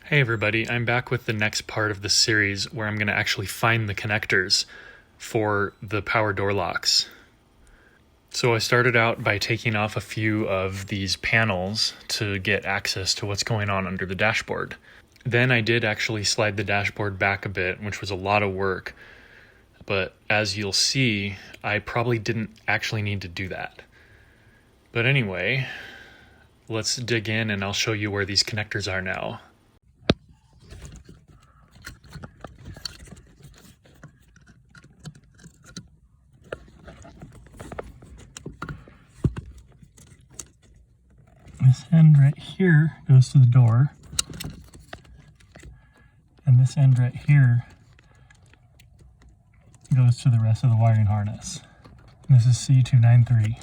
Hey everybody, I'm back with the next part of the series where I'm going to actually find the connectors for the power door locks. So I started out by taking off a few of these panels to get access to what's going on under the dashboard. Then I did actually slide the dashboard back a bit, which was a lot of work, but as you'll see, I probably didn't actually need to do that. But anyway, let's dig in and I'll show you where these connectors are now. This end right here goes to the door, and this end right here goes to the rest of the wiring harness. And this is C293.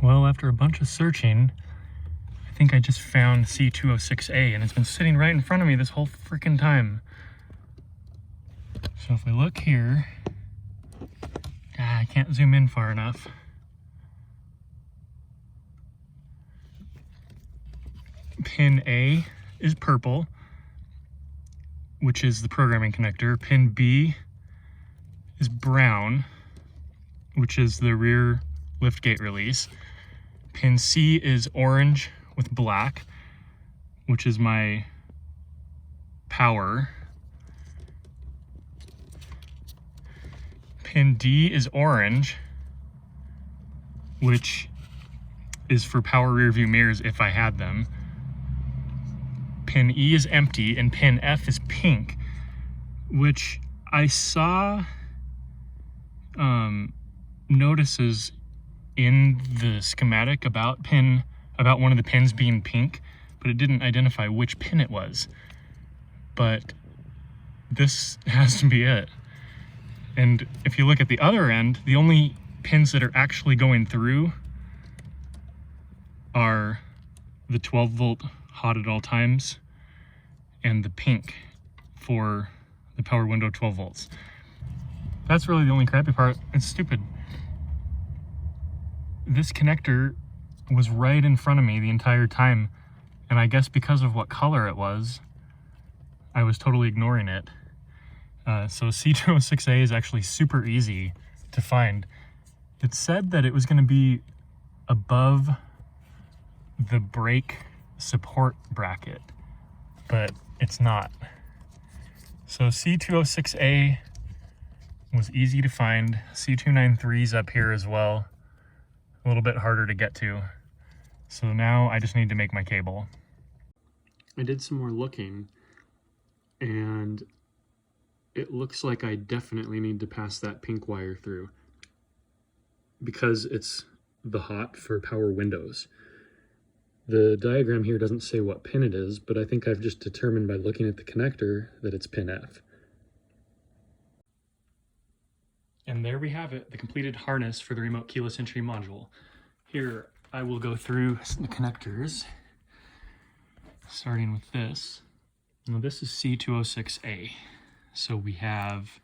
Well, after a bunch of searching, I think I just found C206A, and it's been sitting right in front of me this whole freaking time. So if we look here, I can't zoom in far enough. Pin A is purple, which is the programming connector. Pin B is brown, which is the rear liftgate release. Pin C is orange with black, which is my power. Pin D is orange, which is for power rear view mirrors if I had them. Pin E is empty, and pin F is pink, which I saw notices in the schematic about one of the pins being pink, but it didn't identify which pin it was. But this has to be it. And if you look at the other end, the only pins that are actually going through are the 12 volt hot at all times and the pink for the power window 12 volts. That's really the only crappy part. It's stupid. This connector was right in front of me the entire time, and I guess because of what color it was, I was totally ignoring it. So C206A is actually super easy to find. It said that it was going to be above the brake support bracket, but it's not. So C206A was easy to find. C293 is up here as well, a little bit harder to get to. So now I just need to make my cable. I did some more looking, and it looks like I definitely need to pass that pink wire through because it's the hot for power windows. The diagram here doesn't say what pin it is, but I think I've just determined by looking at the connector that it's pin F. And there we have it, the completed harness for the remote keyless entry module. Here, I will go through the connectors, starting with this. Now this is C206A. So we have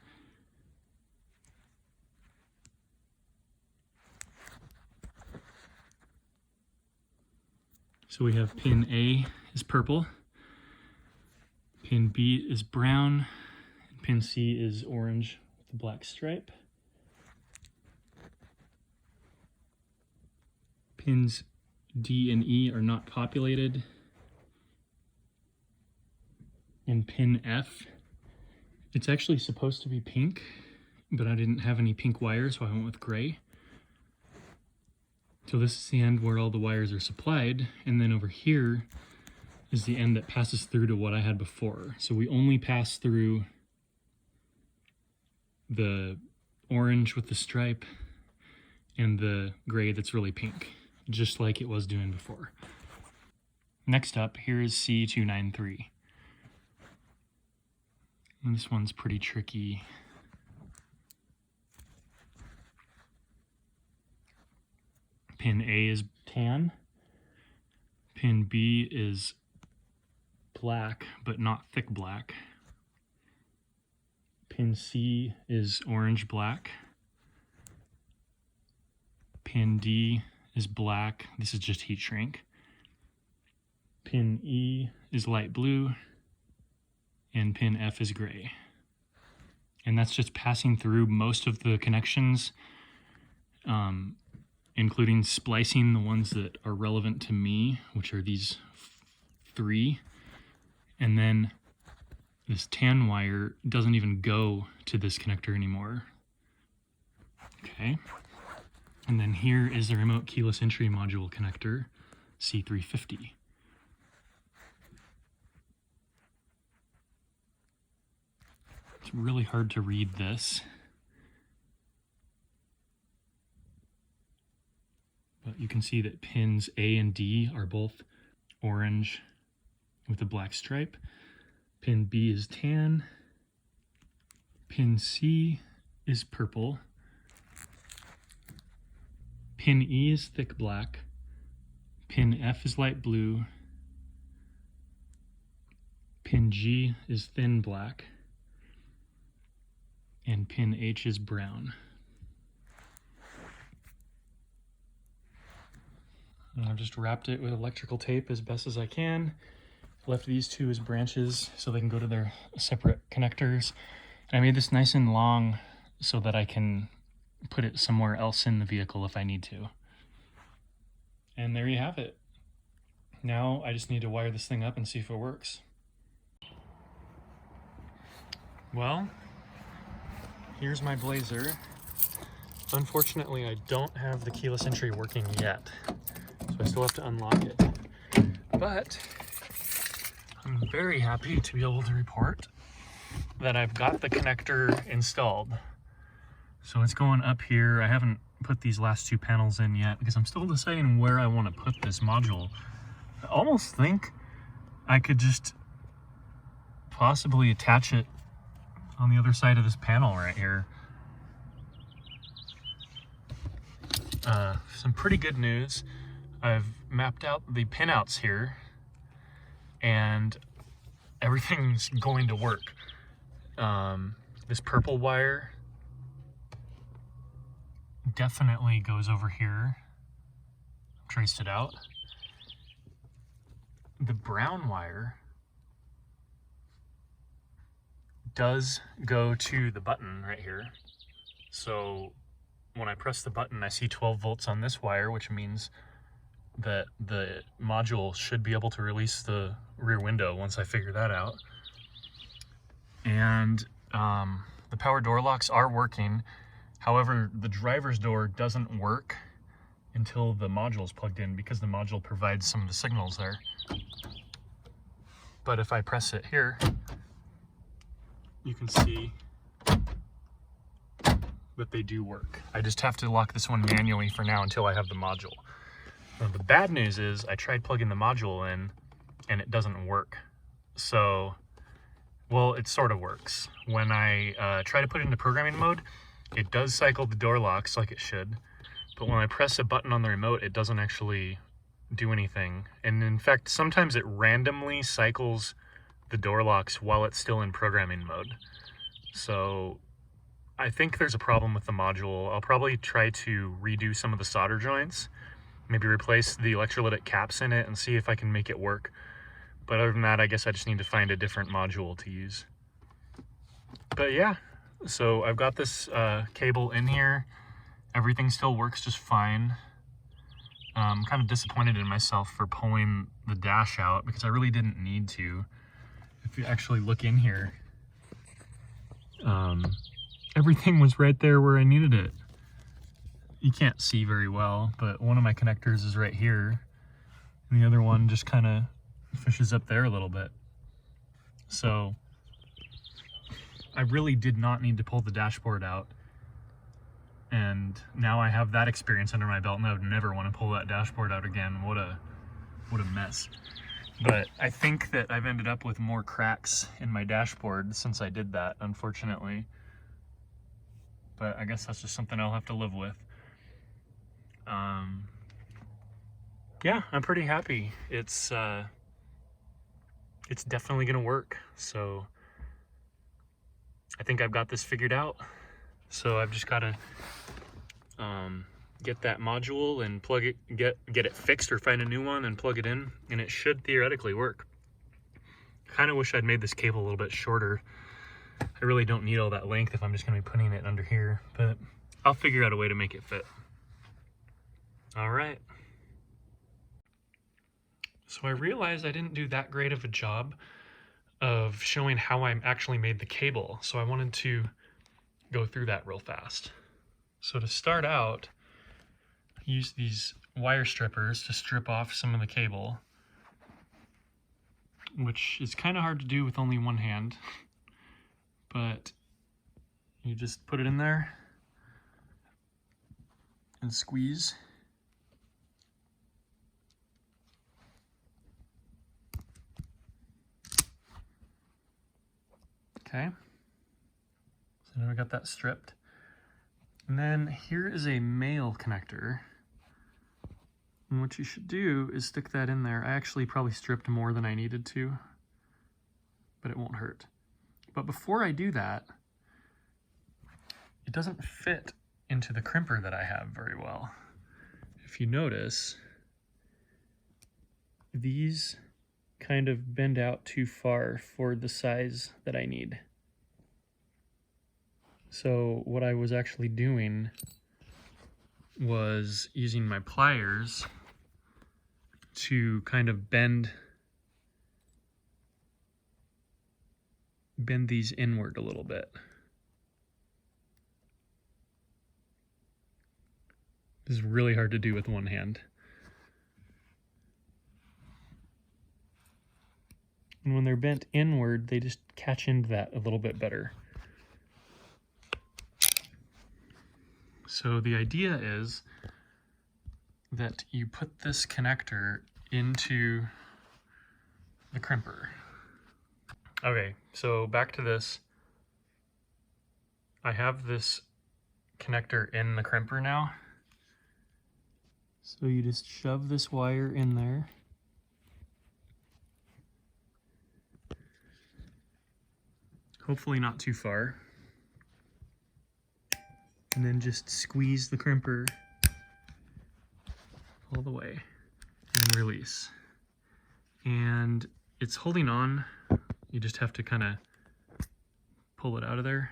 pin A is purple, pin B is brown, and pin C is orange with the black stripe. Pins D and E are not populated. And pin F, it's actually supposed to be pink, but I didn't have any pink wires, so I went with gray. So this is the end where all the wires are supplied, and then over here is the end that passes through to what I had before. So we only pass through the orange with the stripe and the gray that's really pink, just like it was doing before. Next up, here is C293. And this one's pretty tricky. Pin A is tan. Pin B is black, but not thick black. Pin C is orange black. Pin D is black. This is just heat shrink. Pin E is light blue, and pin F is gray. And that's just passing through most of the connections, including splicing the ones that are relevant to me, which are these 3. And then this tan wire doesn't even go to this connector anymore. Okay. And then here is the remote keyless entry module connector, C350. It's really hard to read this, but you can see that pins A and D are both orange with a black stripe. Pin B is tan. Pin C is purple. Pin E is thick black. Pin F is light blue. Pin G is thin black. And pin H is brown. And I've just wrapped it with electrical tape as best as I can. Left these 2 as branches so they can go to their separate connectors. And I made this nice and long so that I can put it somewhere else in the vehicle if I need to. And there you have it. Now I just need to wire this thing up and see if it works. Well, here's my Blazer. Unfortunately, I don't have the keyless entry working yet, so I still have to unlock it. But I'm very happy to be able to report that I've got the connector installed. So it's going up here. I haven't put these last 2 panels in yet because I'm still deciding where I want to put this module. I almost think I could just possibly attach it on the other side of this panel right here. Some pretty good news. I've mapped out the pinouts here and everything's going to work. This purple wire definitely goes over here. Traced it out. The brown wire does go to the button right here. So when I press the button, I see 12 volts on this wire, which means that the module should be able to release the rear window once I figure that out. And the power door locks are working. However, the driver's door doesn't work until the module is plugged in because the module provides some of the signals there. But if I press it here, you can see that they do work. I just have to lock this one manually for now until I have the module. Now, the bad news is I tried plugging the module in and it doesn't work. So, well, it sort of works. When I try to put it into programming mode, it does cycle the door locks like it should. But when I press a button on the remote, it doesn't actually do anything. And in fact, sometimes it randomly cycles the door locks while it's still in programming mode. So I think there's a problem with the module. I'll probably try to redo some of the solder joints, maybe replace the electrolytic caps in it and see if I can make it work. But other than that, I guess I just need to find a different module to use. But yeah, so I've got this cable in here. Everything still works just fine. I'm kind of disappointed in myself for pulling the dash out because I really didn't need to. If you actually look in here, everything was right there where I needed it. You can't see very well, but one of my connectors is right here, and the other one just kind of fishes up there a little bit. So I really did not need to pull the dashboard out, and now I have that experience under my belt, and I would never want to pull that dashboard out again. What a mess. But I think that I've ended up with more cracks in my dashboard since I did that, unfortunately. But I guess that's just something I'll have to live with. Yeah, I'm pretty happy. It's definitely gonna work. So I think I've got this figured out. So I've just gotta get that module and plug it, get it fixed, or find a new one and plug it in, and it should theoretically work. Kind of wish I'd made this cable a little bit shorter. I really don't need all that length if I'm just going to be putting it under here, but I'll figure out a way to make it fit. All right. So I realized I didn't do that great of a job of showing how I actually made the cable, so I wanted to go through that real fast. So to start out, I used these wire strippers to strip off some of the cable, which is kind of hard to do with only one hand, but you just put it in there and squeeze. Okay, so now we got that stripped. And then here is a male connector. And what you should do is stick that in there. I actually probably stripped more than I needed to, but it won't hurt. But before I do that, it doesn't fit into the crimper that I have very well. If you notice, these kind of bend out too far for the size that I need. So what I was actually doing was using my pliers to kind of bend these inward a little bit. This is really hard to do with one hand. And when they're bent inward, they just catch into that a little bit better. So the idea is that you put this connector into the crimper. Okay, so back to this. I have this connector in the crimper now. So you just shove this wire in there. Hopefully not too far. And then just squeeze the crimper all the way and release. And it's holding on. You just have to kind of pull it out of there.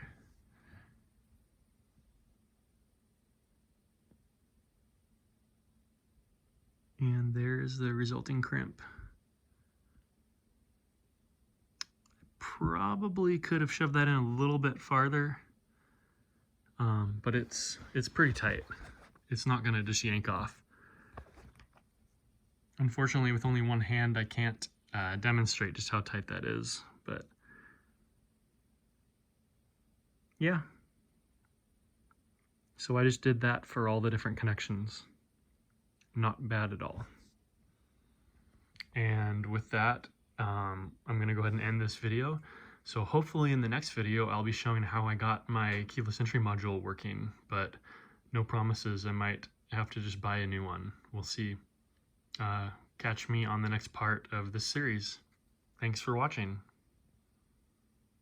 And there's the resulting crimp. Probably could have shoved that in a little bit farther, but it's pretty tight. It's not gonna just yank off. Unfortunately, with only one hand, I can't demonstrate just how tight that is, but yeah. So I just did that for all the different connections. Not bad at all. And with that, I'm gonna go ahead and end this video. So hopefully in the next video, I'll be showing how I got my keyless entry module working, but no promises. I might have to just buy a new one. We'll see. Catch me on the next part of this series. Thanks for watching.